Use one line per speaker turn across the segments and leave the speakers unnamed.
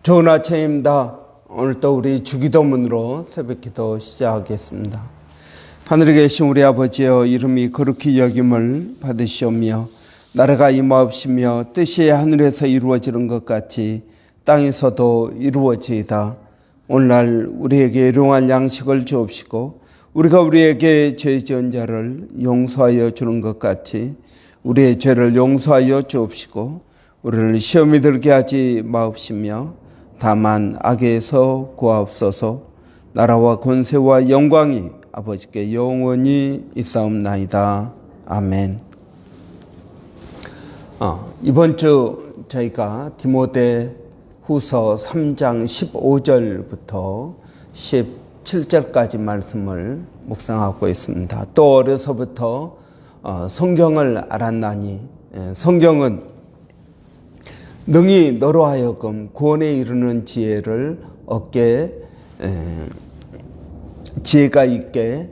좋은 아침입니다. 오늘도 우리 주기도문으로 새벽기도 시작하겠습니다. 하늘에 계신 우리 아버지여, 이름이 거룩히 여김을 받으시오며 나라가 임하옵시며 뜻이 하늘에서 이루어지는 것 같이 땅에서도 이루어지이다. 오늘날 우리에게 일용할 양식을 주옵시고 우리가 우리에게 죄 지은 자를 용서하여 주는 것 같이 우리의 죄를 용서하여 주옵시고 우리를 시험에 들게 하지 마옵시며 다만 악에서 구하옵소서. 나라와 권세와 영광이 아버지께 영원히 있사옵나이다. 아멘. 이번 주 저희가 디모데 후서 3장 15절부터 17절까지 말씀을 묵상하고 있습니다. 또 어려서부터 성경을 알았나니 성경은 능히 너로 하여금 구원에 이르는 지혜를 얻게 지혜가 있게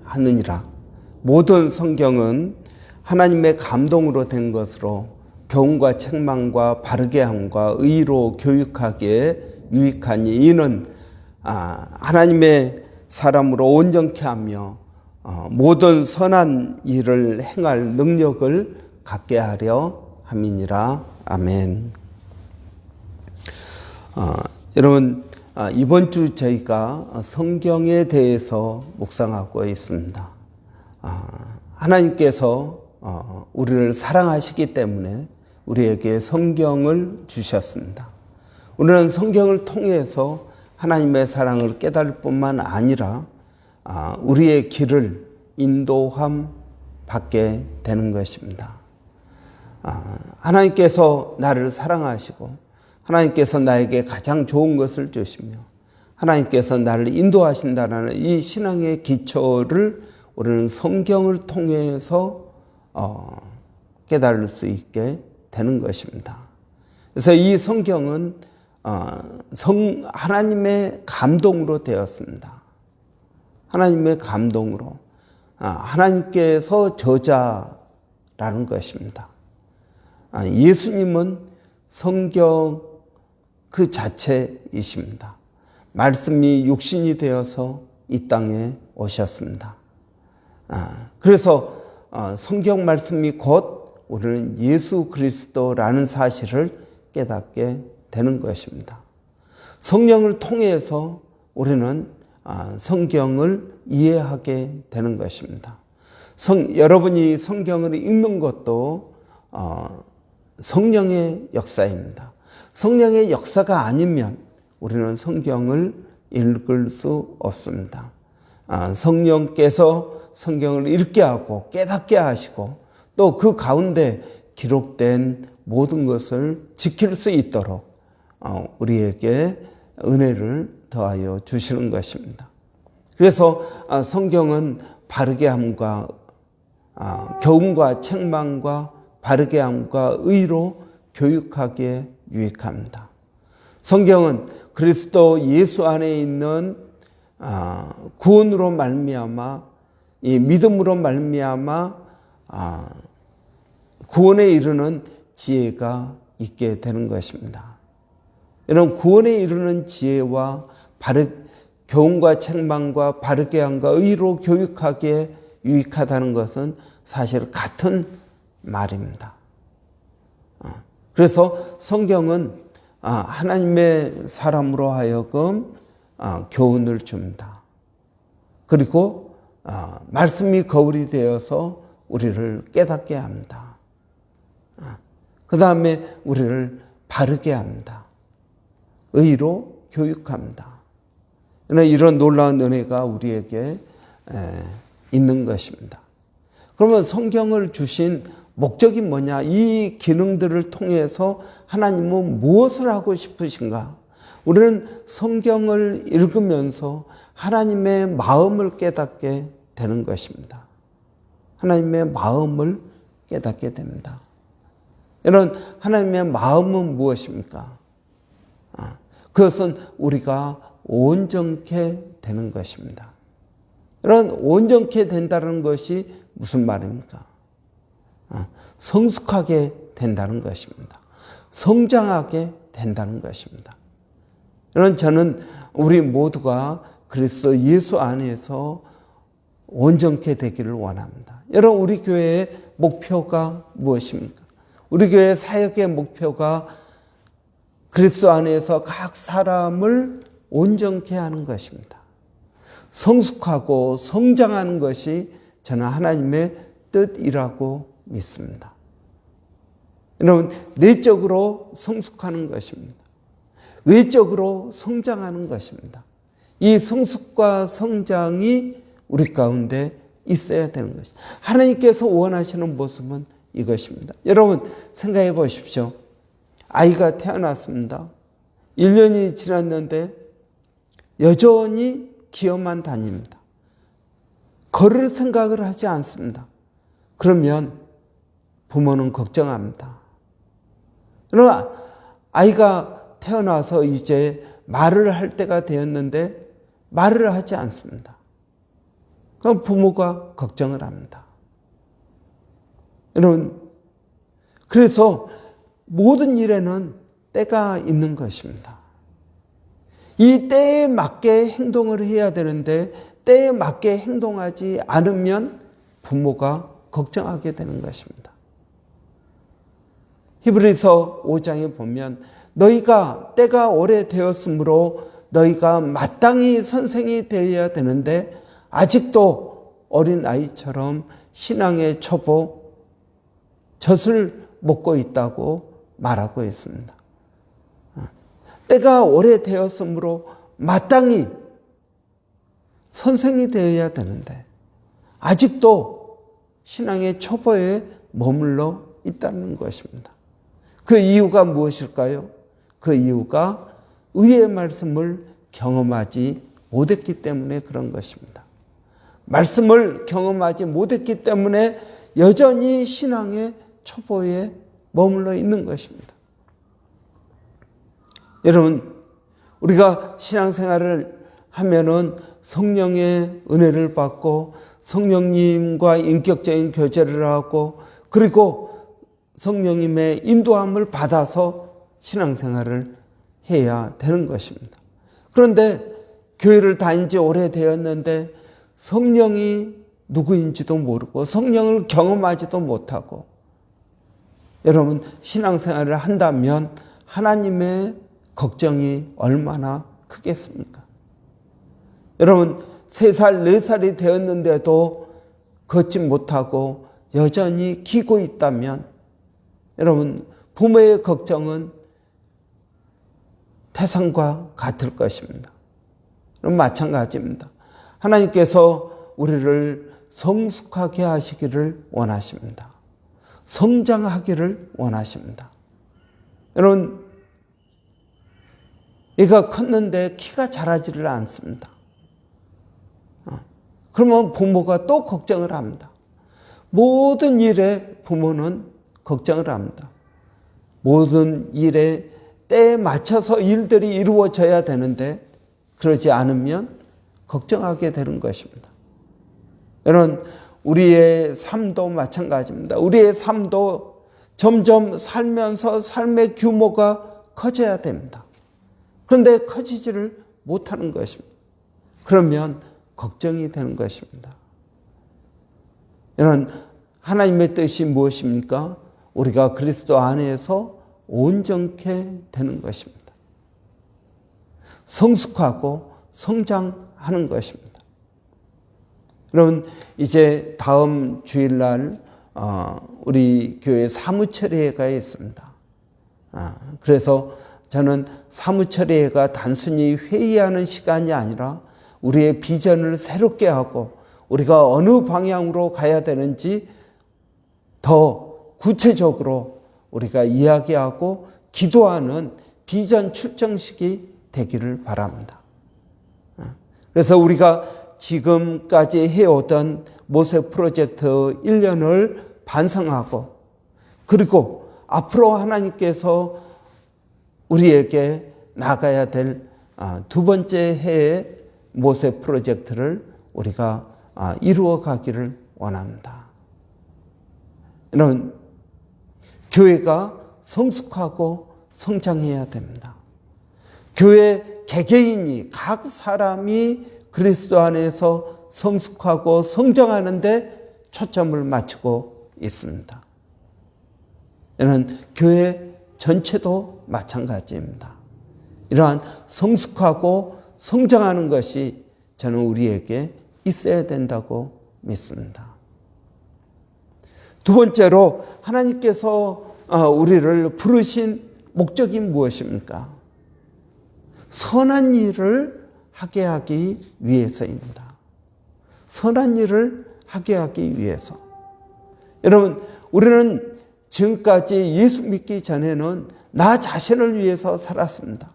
하느니라. 모든 성경은 하나님의 감동으로 된 것으로 교훈과 책망과 바르게 함과 의로 교육하기에 유익하니 이는 하나님의 사람으로 온전케 하며 모든 선한 일을 행할 능력을 갖게 하려 함이니라. 아멘. 여러분, 이번 주 저희가 성경에 대해서 묵상하고 있습니다. 하나님께서 우리를 사랑하시기 때문에 우리에게 성경을 주셨습니다. 우리는 성경을 통해서 하나님의 사랑을 깨달을 뿐만 아니라 우리의 길을 인도함 받게 되는 것입니다. 하나님께서 나를 사랑하시고 하나님께서 나에게 가장 좋은 것을 주시며 하나님께서 나를 인도하신다는 이 신앙의 기초를 우리는 성경을 통해서 깨달을 수 있게 되는 것입니다. 그래서 이 성경은 하나님의 감동으로 되었습니다. 하나님의 감동으로 하나님께서 저자라는 것입니다. 예수님은 성경 그 자체이십니다. 말씀이 육신이 되어서 이 땅에 오셨습니다. 그래서 성경 말씀이 곧 우리는 예수 그리스도라는 사실을 깨닫게 되는 것입니다. 성령을 통해서 우리는 성경을 이해하게 되는 것입니다. 여러분이 성경을 읽는 것도 성령의 역사입니다. 성령의 역사가 아니면 우리는 성경을 읽을 수 없습니다. 성령께서 성경을 읽게 하고 깨닫게 하시고 또 그 가운데 기록된 모든 것을 지킬 수 있도록 우리에게 은혜를 더하여 주시는 것입니다. 그래서 성경은 바르게 함과 교훈과 책망과 바르게 함과 의로 교육하기에 유익합니다. 성경은 그리스도 예수 안에 있는 구원으로 말미암아 이 믿음으로 말미암아 구원에 이르는 지혜가 있게 되는 것입니다. 이런 구원에 이르는 지혜와 교훈과 책망과 바르게 함과 의로 교육하기에 유익하다는 것은 사실 같은 말입니다. 그래서 성경은 하나님의 사람으로 하여금 교훈을 줍니다. 그리고 말씀이 거울이 되어서 우리를 깨닫게 합니다. 그 다음에 우리를 바르게 합니다. 의로 교육합니다. 이런 놀라운 은혜가 우리에게 있는 것입니다. 그러면 성경을 주신 목적이 뭐냐? 이 기능들을 통해서 하나님은 무엇을 하고 싶으신가? 우리는 성경을 읽으면서 하나님의 마음을 깨닫게 되는 것입니다. 하나님의 마음을 깨닫게 됩니다. 이런 하나님의 마음은 무엇입니까? 그것은 우리가 온전케 되는 것입니다. 이런 온전케 된다는 것이 무슨 말입니까? 성숙하게 된다는 것입니다. 성장하게 된다는 것입니다. 여러분, 저는 우리 모두가 그리스도 예수 안에서 온전케 되기를 원합니다. 여러분, 우리 교회의 목표가 무엇입니까? 우리 교회 사역의 목표가 그리스도 안에서 각 사람을 온전케 하는 것입니다. 성숙하고 성장하는 것이 저는 하나님의 뜻이라고 믿습니다. 여러분, 내적으로 성숙하는 것입니다. 외적으로 성장하는 것입니다. 이 성숙과 성장이 우리 가운데 있어야 되는 것입니다. 하나님께서 원하시는 모습은 이것입니다. 여러분, 생각해 보십시오. 아이가 태어났습니다. 1년이 지났는데 여전히 기어만 다닙니다. 걸을 생각을 하지 않습니다. 그러면 부모는 걱정합니다. 그러나 아이가 태어나서 이제 말을 할 때가 되었는데 말을 하지 않습니다. 그럼 부모가 걱정을 합니다. 여러분, 그래서 모든 일에는 때가 있는 것입니다. 이 때에 맞게 행동을 해야 되는데 때에 맞게 행동하지 않으면 부모가 걱정하게 되는 것입니다. 히브리서 5장에 보면 너희가 때가 오래되었으므로 너희가 마땅히 선생이 되어야 되는데 아직도 어린 아이처럼 신앙의 초보 젖을 먹고 있다고 말하고 있습니다. 때가 오래되었으므로 마땅히 선생이 되어야 되는데 아직도 신앙의 초보에 머물러 있다는 것입니다. 그 이유가 무엇일까요? 그 이유가 의의 말씀을 경험하지 못했기 때문에 그런 것입니다. 말씀을 경험하지 못했기 때문에 여전히 신앙의 초보에 머물러 있는 것입니다. 여러분, 우리가 신앙생활을 하면은 성령의 은혜를 받고 성령님과 인격적인 교제를 하고 그리고 성령님의 인도함을 받아서 신앙생활을 해야 되는 것입니다. 그런데 교회를 다닌 지 오래되었는데 성령이 누구인지도 모르고 성령을 경험하지도 못하고 여러분, 신앙생활을 한다면 하나님의 걱정이 얼마나 크겠습니까? 여러분, 3살, 4살이 되었는데도 걷지 못하고 여전히 기고 있다면 여러분, 부모의 걱정은 태산과 같을 것입니다. 그럼 마찬가지입니다. 하나님께서 우리를 성숙하게 하시기를 원하십니다. 성장하기를 원하십니다. 여러분, 얘가 컸는데 키가 자라지를 않습니다. 그러면 부모가 또 걱정을 합니다. 모든 일에 부모는 걱정을 합니다. 모든 일에 때에 맞춰서 일들이 이루어져야 되는데 그러지 않으면 걱정하게 되는 것입니다. 여러분, 우리의 삶도 마찬가지입니다. 우리의 삶도 점점 살면서 삶의 규모가 커져야 됩니다. 그런데 커지지를 못하는 것입니다. 그러면 걱정이 되는 것입니다. 여러분, 하나님의 뜻이 무엇입니까? 우리가 그리스도 안에서 온전케 되는 것입니다. 성숙하고 성장하는 것입니다. 여러분, 이제 다음 주일날 우리 교회 사무처리회가 있습니다. 그래서 저는 사무처리회가 단순히 회의하는 시간이 아니라 우리의 비전을 새롭게 하고 우리가 어느 방향으로 가야 되는지 더 구체적으로 우리가 이야기하고 기도하는 비전 출정식이 되기를 바랍니다. 그래서 우리가 지금까지 해오던 모세 프로젝트 1년을 반성하고 그리고 앞으로 하나님께서 우리에게 나가야 될 두 번째 해의 모세 프로젝트를 우리가 이루어 가기를 원합니다. 여러분, 교회가 성숙하고 성장해야 됩니다. 교회 개개인이 각 사람이 그리스도 안에서 성숙하고 성장하는데 초점을 맞추고 있습니다. 이런 교회 전체도 마찬가지입니다. 이러한 성숙하고 성장하는 것이 저는 우리에게 있어야 된다고 믿습니다. 두 번째로 하나님께서 우리를 부르신 목적이 무엇입니까? 선한 일을 하게 하기 위해서입니다. 선한 일을 하게 하기 위해서. 여러분, 우리는 지금까지 예수 믿기 전에는 나 자신을 위해서 살았습니다.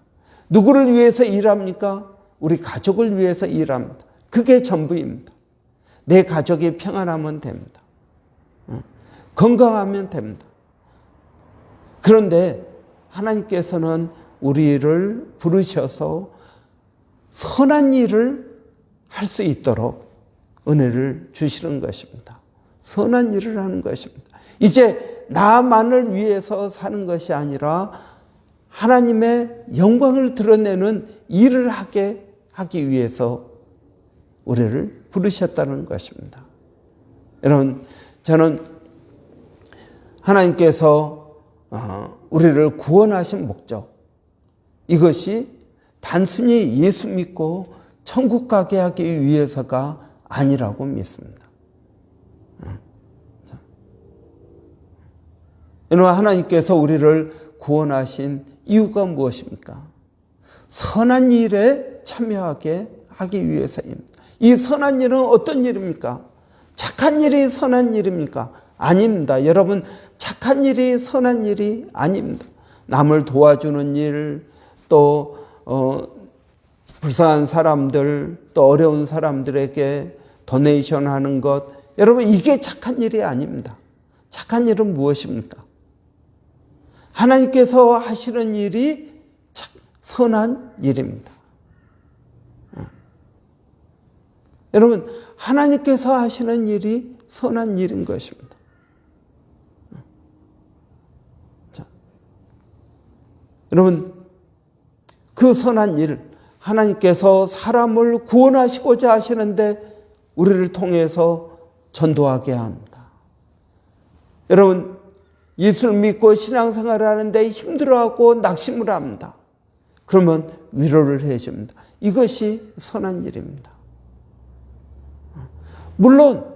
누구를 위해서 일합니까? 우리 가족을 위해서 일합니다. 그게 전부입니다. 내 가족이 평안하면 됩니다. 건강하면 됩니다. 그런데 하나님께서는 우리를 부르셔서 선한 일을 할 수 있도록 은혜를 주시는 것입니다. 선한 일을 하는 것입니다. 이제 나만을 위해서 사는 것이 아니라 하나님의 영광을 드러내는 일을 하기 위해서 우리를 부르셨다는 것입니다. 여러분, 저는 하나님께서 우리를 구원하신 목적, 이것이 단순히 예수 믿고 천국 가게 하기 위해서가 아니라고 믿습니다. 여러분, 하나님께서 우리를 구원하신 이유가 무엇입니까? 선한 일에 참여하게 하기 위해서입니다. 이 선한 일은 어떤 일입니까? 착한 일이 선한 일입니까? 아닙니다. 여러분, 착한 일이 선한 일이 아닙니다. 남을 도와주는 일, 또 불쌍한 사람들, 또 어려운 사람들에게 도네이션 하는 것, 여러분, 이게 착한 일이 아닙니다. 착한 일은 무엇입니까? 하나님께서 하시는 일이 선한 일입니다. 여러분, 하나님께서 하시는 일이 선한 일인 것입니다. 자, 여러분, 그 선한 일, 하나님께서 사람을 구원하시고자 하시는데 우리를 통해서 전도하게 합니다. 여러분, 예수를 믿고 신앙생활을 하는데 힘들어하고 낙심을 합니다. 그러면 위로를 해줍니다. 이것이 선한 일입니다. 물론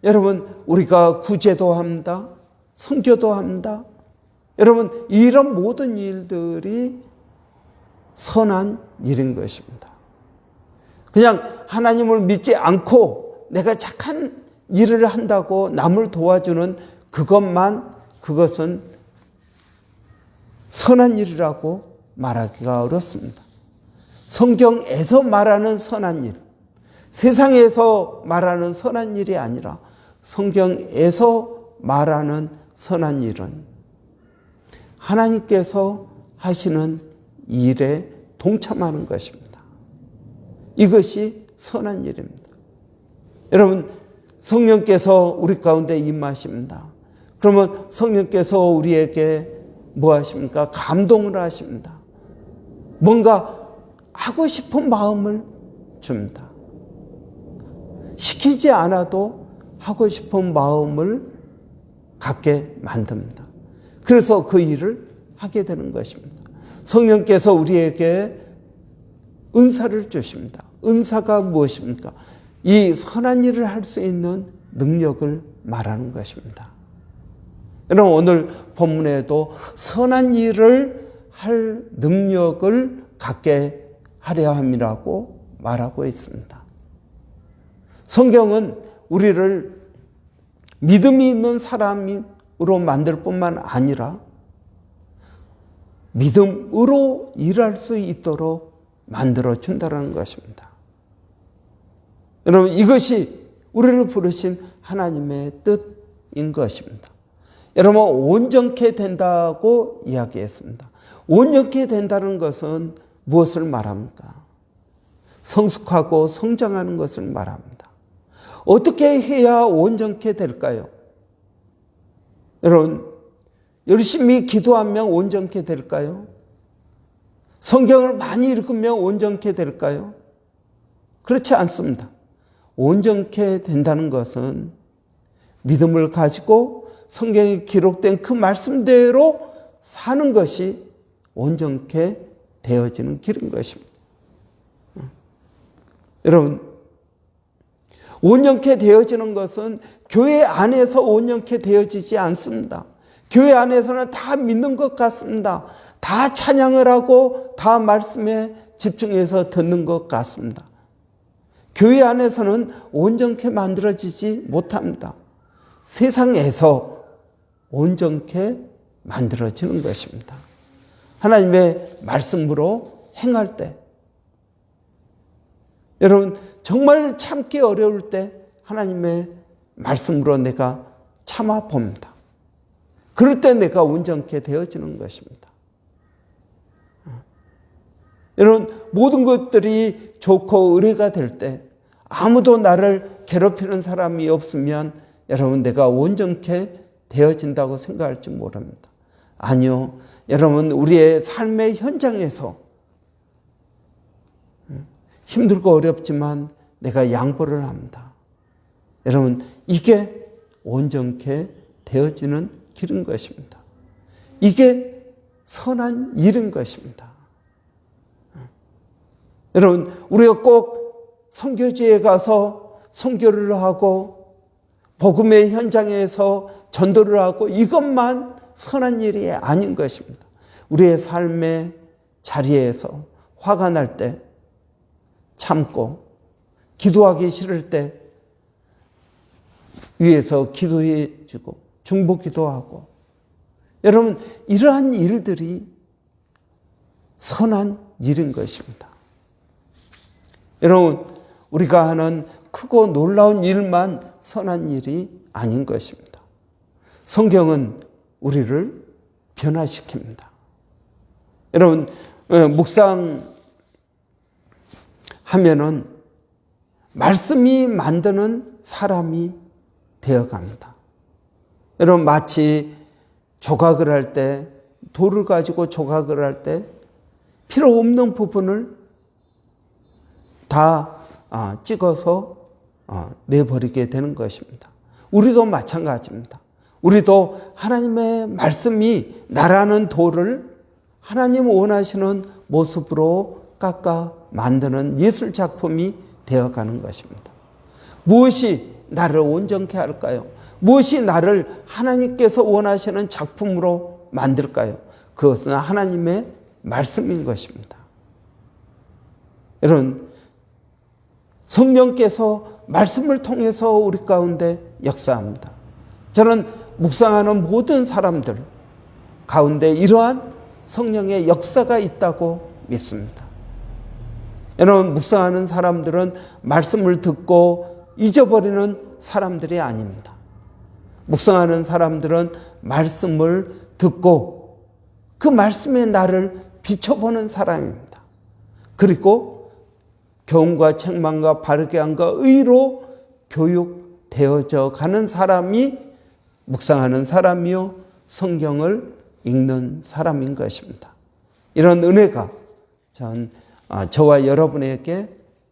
여러분, 우리가 구제도 합니다. 선교도 합니다. 여러분, 이런 모든 일들이 선한 일인 것입니다. 그냥 하나님을 믿지 않고 내가 착한 일을 한다고 남을 도와주는 그것은 선한 일이라고 말하기가 어렵습니다. 성경에서 말하는 선한 일, 세상에서 말하는 선한 일이 아니라 성경에서 말하는 선한 일은 하나님께서 하시는 일에 동참하는 것입니다. 이것이 선한 일입니다. 여러분, 성령께서 우리 가운데 임하십니다. 그러면 성령께서 우리에게 뭐 하십니까? 감동을 하십니다. 뭔가 하고 싶은 마음을 줍니다. 시키지 않아도 하고 싶은 마음을 갖게 만듭니다. 그래서 그 일을 하게 되는 것입니다. 성령께서 우리에게 은사를 주십니다. 은사가 무엇입니까? 이 선한 일을 할 수 있는 능력을 말하는 것입니다. 여러분, 오늘 본문에도 선한 일을 할 능력을 갖게 하려 함이라고 말하고 있습니다. 성경은 우리를 믿음이 있는 사람으로 만들 뿐만 아니라 믿음으로 일할 수 있도록 만들어 준다는 것입니다. 여러분, 이것이 우리를 부르신 하나님의 뜻인 것입니다. 여러분, 온전케 된다고 이야기했습니다. 온전케 된다는 것은 무엇을 말합니까? 성숙하고 성장하는 것을 말합니다. 어떻게 해야 온전케 될까요? 여러분, 열심히 기도하면 온전케 될까요? 성경을 많이 읽으면 온전케 될까요? 그렇지 않습니다. 온전케 된다는 것은 믿음을 가지고 성경에 기록된 그 말씀대로 사는 것이 온전케 되어지는 길인 것입니다. 여러분, 온전케 되어지는 것은 교회 안에서 온전케 되어지지 않습니다. 교회 안에서는 다 믿는 것 같습니다. 다 찬양을 하고 다 말씀에 집중해서 듣는 것 같습니다. 교회 안에서는 온전케 만들어지지 못합니다. 세상에서 온전케 만들어지는 것입니다. 하나님의 말씀으로 행할 때, 여러분 정말 참기 어려울 때 하나님의 말씀으로 내가 참아 봅니다. 그럴 때 내가 온전케 되어지는 것입니다. 여러분, 모든 것들이 좋고 의뢰가 될 때, 아무도 나를 괴롭히는 사람이 없으면 여러분 내가 온전케 되어진다고 생각할지 모릅니다. 아니요. 여러분, 우리의 삶의 현장에서 힘들고 어렵지만 내가 양보를 합니다. 여러분, 이게 온전케 되어지는 길인 것입니다. 이게 선한 일인 것입니다. 여러분, 우리가 꼭 선교지에 가서 선교를 하고 복음의 현장에서 전도를 하고 이것만 선한 일이 아닌 것입니다. 우리의 삶의 자리에서 화가 날 때 참고, 기도하기 싫을 때 위에서 기도해 주고 중보기도 하고, 여러분 이러한 일들이 선한 일인 것입니다. 여러분, 우리가 하는 크고 놀라운 일만 선한 일이 아닌 것입니다. 성경은 우리를 변화시킵니다. 여러분, 묵상하면은 말씀이 만드는 사람이 되어갑니다. 여러분, 마치 조각을 할 때, 돌을 가지고 조각을 할 때 필요 없는 부분을 다 찍어서 내버리게 되는 것입니다. 우리도 마찬가지입니다. 우리도 하나님의 말씀이 나라는 돌을 하나님 원하시는 모습으로 깎아 만드는 예술 작품이 되어가는 것입니다. 무엇이 나를 온전케 할까요? 무엇이 나를 하나님께서 원하시는 작품으로 만들까요? 그것은 하나님의 말씀인 것입니다. 여러분, 성령께서 말씀을 통해서 우리 가운데 역사합니다. 저는 묵상하는 모든 사람들 가운데 이러한 성령의 역사가 있다고 믿습니다. 여러분, 묵상하는 사람들은 말씀을 듣고 잊어버리는 사람들이 아닙니다. 묵상하는 사람들은 말씀을 듣고 그 말씀에 나를 비춰보는 사람입니다. 그리고 교훈과 책망과 바르게 함과 의로 교육되어져 가는 사람이 묵상하는 사람이요 성경을 읽는 사람인 것입니다. 이런 은혜가 저와 여러분에게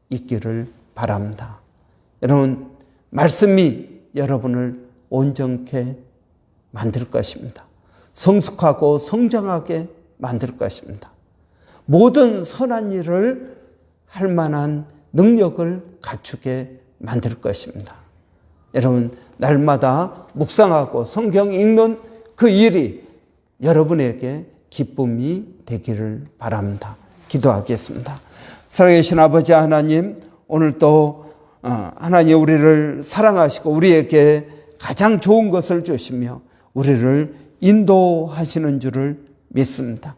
있기를 바랍니다. 여러분, 말씀이 여러분을 온전케 만들 것입니다. 성숙하고 성장하게 만들 것입니다. 모든 선한 일을 할 만한 능력을 갖추게 만들 것입니다. 여러분, 날마다 묵상하고 성경 읽는 그 일이 여러분에게 기쁨이 되기를 바랍니다. 기도하겠습니다. 살아계신 아버지 하나님, 오늘 또 하나님 우리를 사랑하시고 우리에게 가장 좋은 것을 주시며 우리를 인도하시는 줄을 믿습니다.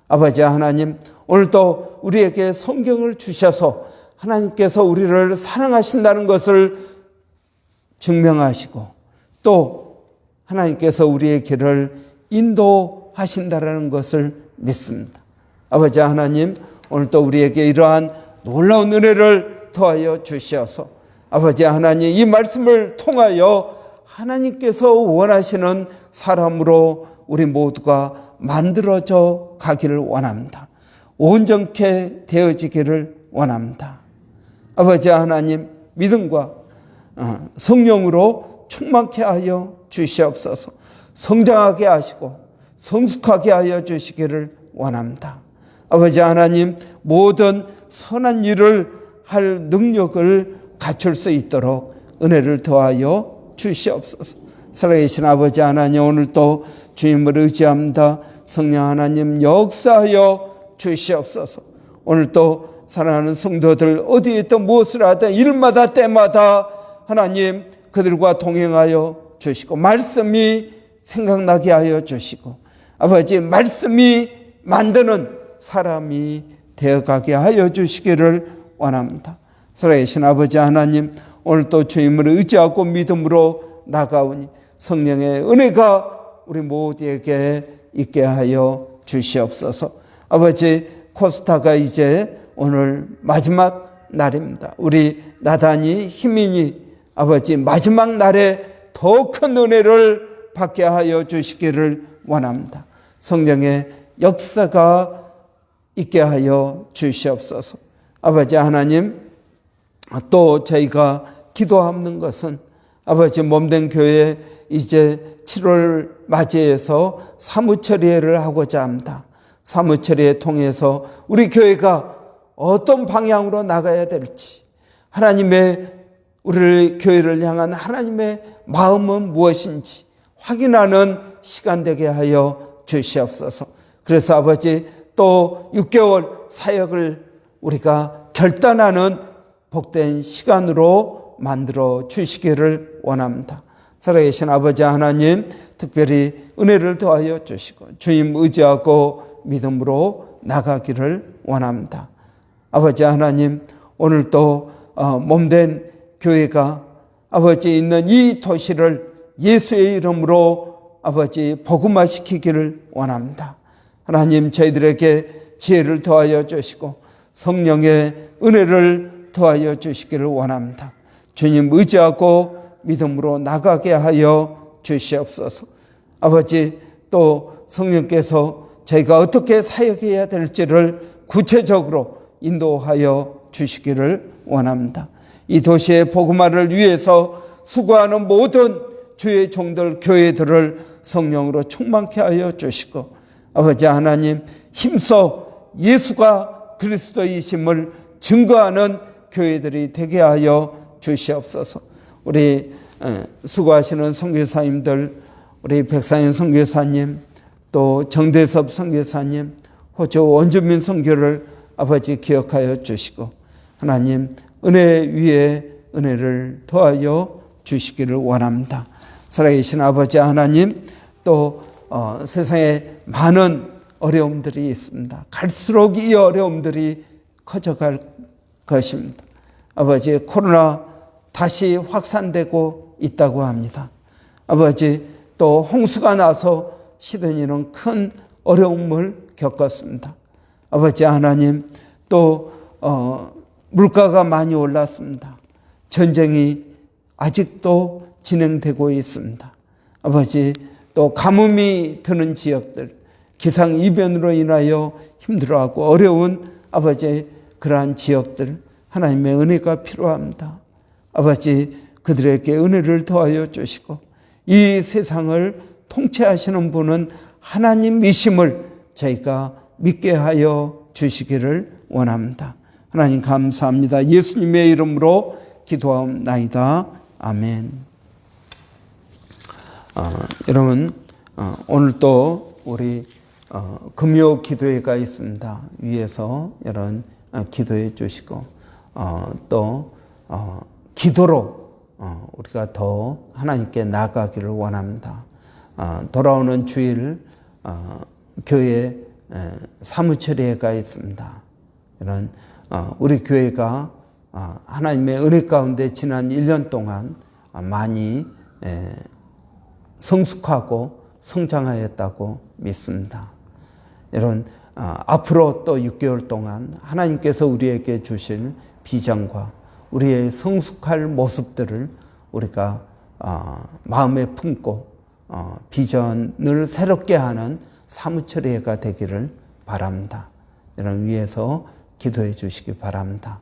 아버지 하나님, 오늘도 우리에게 성경을 주셔서 하나님께서 우리를 사랑하신다는 것을 증명하시고 또 하나님께서 우리의 길을 인도하신다는 것을 믿습니다. 아버지 하나님, 오늘도 우리에게 이러한 놀라운 은혜를 더하여 주시어서 아버지 하나님, 이 말씀을 통하여 하나님께서 원하시는 사람으로 우리 모두가 만들어져 가기를 원합니다. 온전케 되어지기를 원합니다. 아버지 하나님, 믿음과 성령으로 충만케 하여 주시옵소서. 성장하게 하시고 성숙하게 하여 주시기를 원합니다. 아버지 하나님, 모든 선한 일을 할 능력을 갖출 수 있도록 은혜를 더하여 주시옵소서. 살아계신 아버지 하나님, 오늘도 주님을 의지합니다. 성령 하나님 역사하여 주시옵소서. 오늘도 사랑하는 성도들 어디에 있든 무엇을 하든 일마다 때마다 하나님 그들과 동행하여 주시고 말씀이 생각나게 하여 주시고 아버지 말씀이 만드는 사람이 되어가게 하여 주시기를 원합니다. 살아계신 아버지 하나님, 오늘도 주님을 의지하고 믿음으로 나가오니 성령의 은혜가 우리 모두에게 있게 하여 주시옵소서. 아버지, 코스타가 이제 오늘 마지막 날입니다. 우리 나단이 희민이 아버지 마지막 날에 더 큰 은혜를 받게 하여 주시기를 원합니다. 성령의 역사가 있게 하여 주시옵소서. 아버지 하나님, 또 저희가 기도하는 것은 아버지 몸된 교회 이제 7월 맞이해서 사무처리회를 하고자 합니다. 사무처리회 통해서 우리 교회가 어떤 방향으로 나가야 될지, 하나님의 우리 교회를 향한 하나님의 마음은 무엇인지 확인하는 시간 되게 하여 주시옵소서. 그래서 아버지, 또 6개월 사역을 우리가 결단하는 복된 시간으로 만들어 주시기를 원합니다. 살아계신 아버지 하나님, 특별히 은혜를 더하여 주시고 주님 의지하고 믿음으로 나가기를 원합니다. 아버지 하나님, 오늘도 몸된 교회가 아버지 있는 이 도시를 예수의 이름으로 아버지 복음화시키기를 원합니다. 하나님, 저희들에게 지혜를 더하여 주시고 성령의 은혜를 더하여 주시기를 원합니다. 주님 의지하고 믿음으로 나가게 하여 주시옵소서. 아버지, 또 성령께서 저희가 어떻게 사역해야 될지를 구체적으로 인도하여 주시기를 원합니다. 이 도시의 복음화를 위해서 수고하는 모든 주의 종들, 교회들을 성령으로 충만케 하여 주시고 아버지 하나님, 힘써 예수가 그리스도이심을 증거하는 교회들이 되게 하여 주시옵소서. 우리 수고하시는 선교사님들, 우리 백상현 선교사님, 또 정대섭 선교사님, 호주 원주민 선교를 아버지 기억하여 주시고 하나님 은혜 위에 은혜를 더하여 주시기를 원합니다. 살아계신 아버지 하나님, 또 세상에 많은 어려움들이 있습니다. 갈수록 이 어려움들이 커져갈 것입니다. 아버지, 코로나 다시 확산되고 있다고 합니다. 아버지, 또 홍수가 나서 시드니는 큰 어려움을 겪었습니다. 아버지 하나님, 또 물가가 많이 올랐습니다. 전쟁이 아직도 진행되고 있습니다. 아버지, 또 가뭄이 드는 지역들, 기상이변으로 인하여 힘들어하고 어려운 아버지 그러한 지역들, 하나님의 은혜가 필요합니다. 아버지, 그들에게 은혜를 더하여 주시고 이 세상을 통치하시는 분은 하나님이심을 저희가 믿게 하여 주시기를 원합니다. 하나님 감사합니다. 예수님의 이름으로 기도하옵나이다. 아멘. 여러분, 오늘 또 우리 금요 기도회가 있습니다. 위에서 여러분 기도해 주시고 또 기도로 우리가 더 하나님께 나아가기를 원합니다. 돌아오는 주일 교회 사무처리회가 있습니다. 이런 우리 교회가 하나님의 은혜 가운데 지난 1년 동안 많이 성숙하고 성장하였다고 믿습니다. 여러분, 앞으로 또 6개월 동안 하나님께서 우리에게 주실 비전과 우리의 성숙할 모습들을 우리가 마음에 품고 비전을 새롭게 하는 사무처리회가 되기를 바랍니다. 여러분 위해서 기도해 주시기 바랍니다.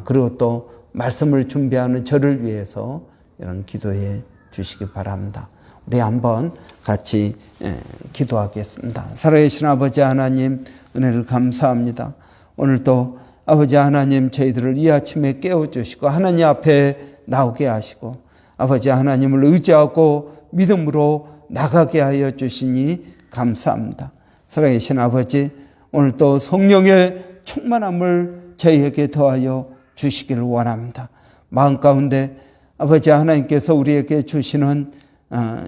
그리고 또 말씀을 준비하는 저를 위해서 여러분 기도해 주시기 바랍니다. 우리 한번 같이 기도하겠습니다. 살아계신 아버지 하나님, 은혜를 감사합니다. 오늘도 아버지 하나님, 저희들을 이 아침에 깨워주시고 하나님 앞에 나오게 하시고 아버지 하나님을 의지하고 믿음으로 나가게 하여 주시니 감사합니다. 살아계신 아버지, 오늘도 성령의 충만함을 저희에게 더하여 주시기를 원합니다. 마음 가운데 아버지 하나님께서 우리에게 주시는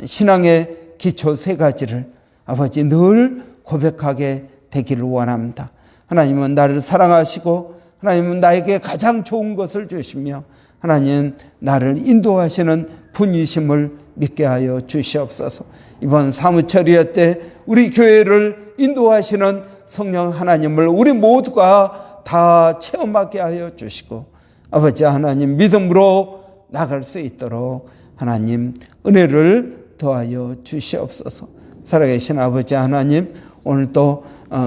신앙의 기초 3가지를 아버지 늘 고백하게 되기를 원합니다. 하나님은 나를 사랑하시고 하나님은 나에게 가장 좋은 것을 주시며 하나님 나를 인도하시는 분이심을 믿게 하여 주시옵소서. 이번 사무처리회 때 우리 교회를 인도하시는 성령 하나님을 우리 모두가 다 체험하게 하여 주시고 아버지 하나님 믿음으로 나갈 수 있도록 하나님 은혜를 더하여 주시옵소서. 살아계신 아버지 하나님, 오늘도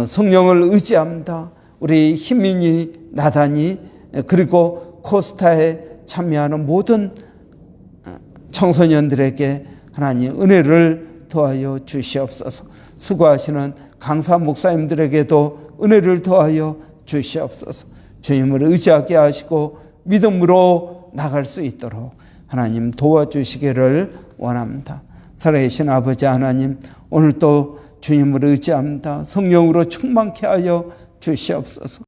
성령을 의지합니다. 우리 희민이, 나단이, 그리고 코스타에 참여하는 모든 청소년들에게 하나님 은혜를 더하여 주시옵소서. 수고하시는 강사 목사님들에게도 은혜를 더하여 주시옵소서. 주님을 의지하게 하시고 믿음으로 나갈 수 있도록 하나님 도와주시기를 원합니다. 살아계신 아버지 하나님, 오늘도 주님을 의지합니다. 성령으로 충만케 하여 주시옵소서.